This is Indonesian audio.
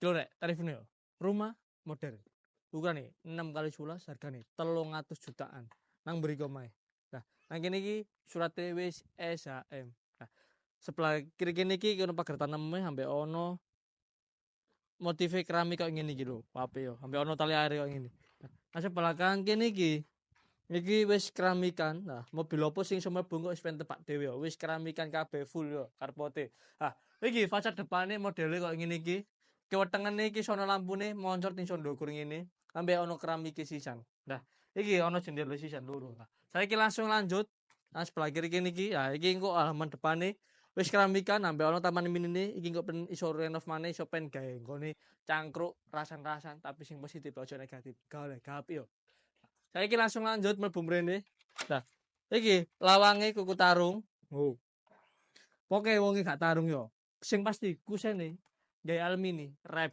Kilo rek tarifnya yo. Rumah modern. Ukuran nih 6 kali 11 hargane 300 jutaan. Nang mriko mae. Nah, nang kene iki surate wis SHM. Nah, sebelah kiri kene iki ono pagar taneme ambek ono motif keramik kok ngene iki lho, pape yo. Ambek ono tali air kok ngene. Nah, sebelah kanan kene iki wis keramikan. Nah, mobil opo sing iso mlebu kok wis pengen tepak dhewe yo. Wis keramikan kabeh full yo karpote. Ah, iki fasad depane modele kok ngene iki. Kiwetengene iki sono lampune moncor ning sono ndukur ngene. Ambek ono keramik sisan. Nah, iki ono jendela sisan loro. Nah, saiki langsung lanjut. Nah, sebelah kiri kene iki, ah iki engko halaman depane wis keramikan ambek ono taman minine iki engko pen iso renov maneh iso pen gawe nggone cangkruk rasan-rasan tapi sing positif aja negatif. Gawe yo. Saiki langsung lanjut mlebu mrene. Nah, iki lawange kuku tarung. Oh. Pokoke wonge gak tarung yo. Sing pasti kusene gawe alumini, rep